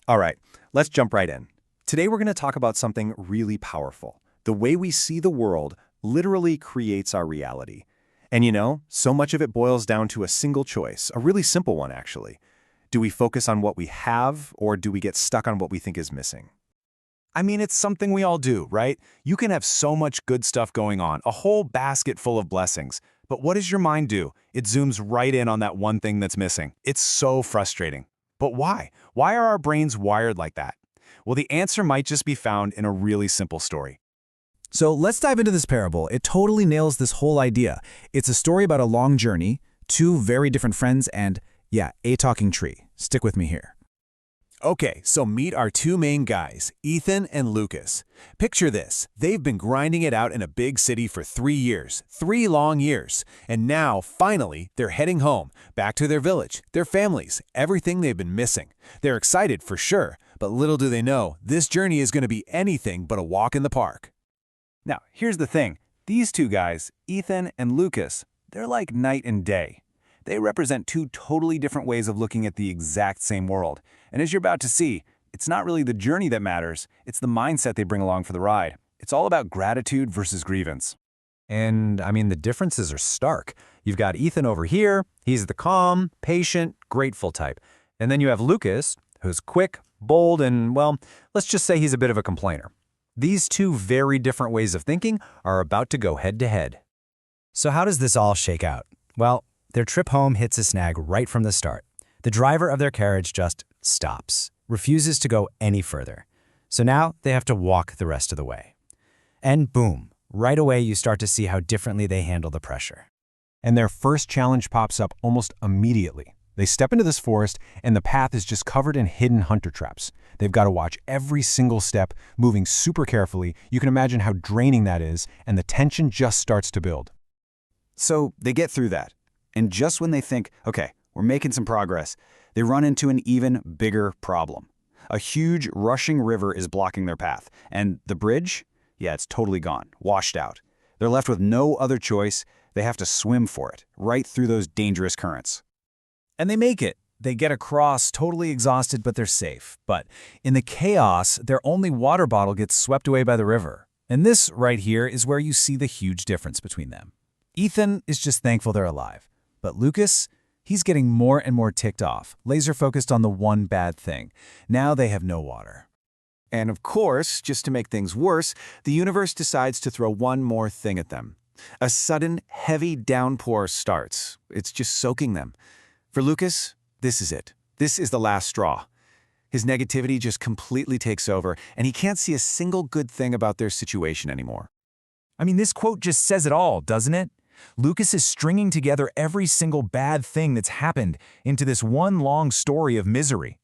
All right, let's jump right in. Today we're going to talk about something really powerful. The way we see the world literally creates our reality. And so much of it boils down to a single choice, a really simple one actually. Do we focus on what we have, or do we get stuck on what we think is missing? I mean, it's something we all do, right? You can have so much good stuff going on, a whole basket full of blessings. But what does your mind do? It zooms right in on that one thing that's missing. It's so frustrating. But why? Why are our brains wired like that? Well, the answer might just be found in a really simple story. So let's dive into this parable. It totally nails this whole idea. It's a story about a long journey, two very different friends, and, yeah, a talking tree. Stick with me here. Okay, so meet our two main guys, Ethan and Lucas. Picture this. They've been grinding it out in a big city for 3 years, 3 long years. And now, finally, they're heading home, back to their village, their families, everything they've been missing. They're excited for sure, but little do they know, this journey is going to be anything but a walk in the park. Now, here's the thing. These two guys, Ethan and Lucas, they're like night and day. They represent two totally different ways of looking at the exact same world. And as you're about to see, it's not really the journey that matters, it's the mindset they bring along for the ride. It's all about gratitude versus grievance. And, I mean, the differences are stark. You've got Ethan over here, he's the calm, patient, grateful type. And then you have Lucas, who's quick, bold, and, well, let's just say he's a bit of a complainer. These two very different ways of thinking are about to go head-to-head. So how does this all shake out? Well, their trip home hits a snag right from the start. The driver of their carriage just stops, refuses to go any further. So now they have to walk the rest of the way. And boom, right away you start to see how differently they handle the pressure. And their first challenge pops up almost immediately. They step into this forest, and the path is just covered in hidden hunter traps. They've got to watch every single step, moving super carefully. You can imagine how draining that is, and the tension just starts to build. So they get through that. And just when they think, okay, we're making some progress, they run into an even bigger problem. A huge rushing river is blocking their path. And the bridge? Yeah, it's totally gone, washed out. They're left with no other choice. They have to swim for it, right through those dangerous currents. And they make it. They get across, totally exhausted, but they're safe. But in the chaos, their only water bottle gets swept away by the river. And this right here is where you see the huge difference between them. Ethan is just thankful they're alive. But Lucas, he's getting more and more ticked off, laser-focused on the one bad thing. Now they have no water. And of course, just to make things worse, the universe decides to throw one more thing at them. A sudden, heavy downpour starts. It's just soaking them. For Lucas, this is it. This is the last straw. His negativity just completely takes over, and he can't see a single good thing about their situation anymore. I mean, this quote just says it all, doesn't it? Lucas is stringing together every single bad thing that's happened into this one long story of misery.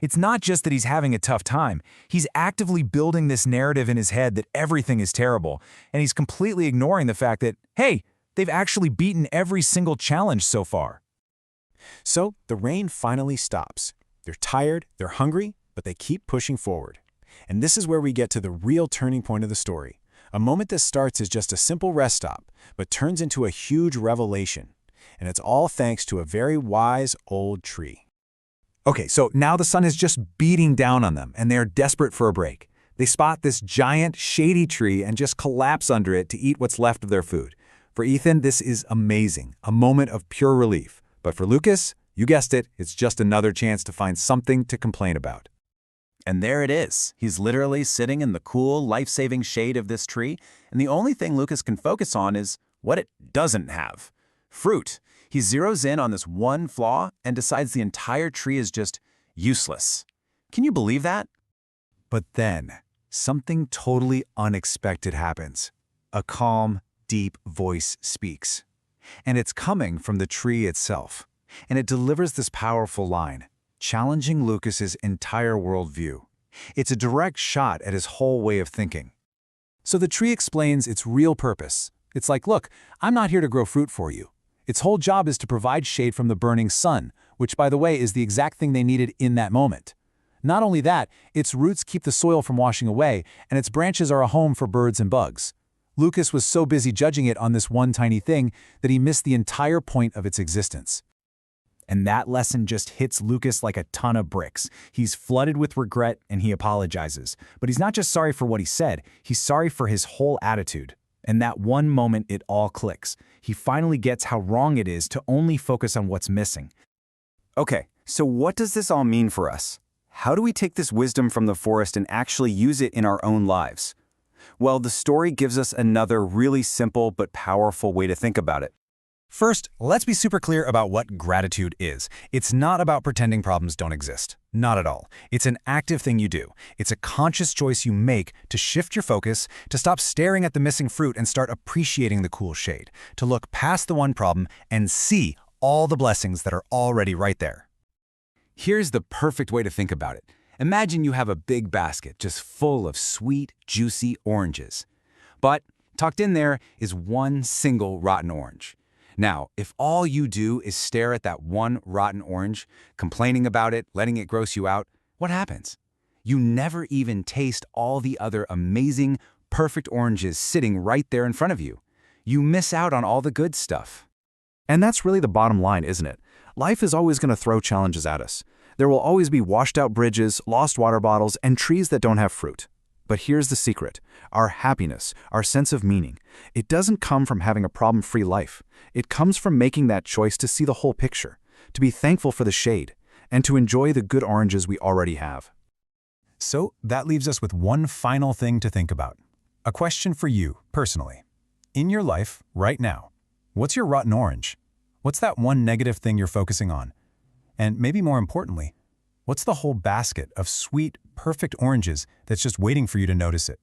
It's not just that he's having a tough time. He's actively building this narrative in his head that everything is terrible, and he's completely ignoring the fact that, hey, they've actually beaten every single challenge so far. So the rain finally stops. They're tired, they're hungry, but they keep pushing forward. And this is where we get to the real turning point of the story. A moment that starts as just a simple rest stop, but turns into a huge revelation. And it's all thanks to a very wise old tree. Okay, so now the sun is just beating down on them, and they are desperate for a break. They spot this giant, shady tree and just collapse under it to eat what's left of their food. For Ethan, this is amazing, a moment of pure relief. But for Lucas, you guessed it, it's just another chance to find something to complain about. And there it is. He's literally sitting in the cool, life-saving shade of this tree, and the only thing Lucas can focus on is what it doesn't have. Fruit. He zeroes in on this one flaw and decides the entire tree is just useless. Can you believe that? But then, something totally unexpected happens. A calm, deep voice speaks. And it's coming from the tree itself. And it delivers this powerful line, challenging Lucas's entire worldview. It's a direct shot at his whole way of thinking. So the tree explains its real purpose. It's like, look, I'm not here to grow fruit for you. Its whole job is to provide shade from the burning sun, which, by the way, is the exact thing they needed in that moment. Not only that, its roots keep the soil from washing away, and its branches are a home for birds and bugs. Lucas was so busy judging it on this one tiny thing that he missed the entire point of its existence. And that lesson just hits Lucas like a ton of bricks. He's flooded with regret and he apologizes. But he's not just sorry for what he said, he's sorry for his whole attitude. And that one moment it all clicks. He finally gets how wrong it is to only focus on what's missing. Okay, so what does this all mean for us? How do we take this wisdom from the forest and actually use it in our own lives? Well, the story gives us another really simple but powerful way to think about it. First, let's be super clear about what gratitude is. It's not about pretending problems don't exist. Not at all. It's an active thing you do. It's a conscious choice you make to shift your focus, to stop staring at the missing fruit and start appreciating the cool shade, to look past the one problem and see all the blessings that are already right there. Here's the perfect way to think about it. Imagine you have a big basket just full of sweet, juicy oranges. But tucked in there is one single rotten orange. Now, if all you do is stare at that one rotten orange, complaining about it, letting it gross you out, what happens? You never even taste all the other amazing, perfect oranges sitting right there in front of you. You miss out on all the good stuff. And that's really the bottom line, isn't it? Life is always going to throw challenges at us. There will always be washed-out bridges, lost water bottles, and trees that don't have fruit. But here's the secret. Our happiness, our sense of meaning, it doesn't come from having a problem-free life. It comes from making that choice to see the whole picture, to be thankful for the shade, and to enjoy the good oranges we already have. So that leaves us with one final thing to think about. A question for you, personally. In your life, right now, what's your rotten orange? What's that one negative thing you're focusing on? And maybe more importantly, what's the whole basket of sweet, perfect oranges that's just waiting for you to notice it?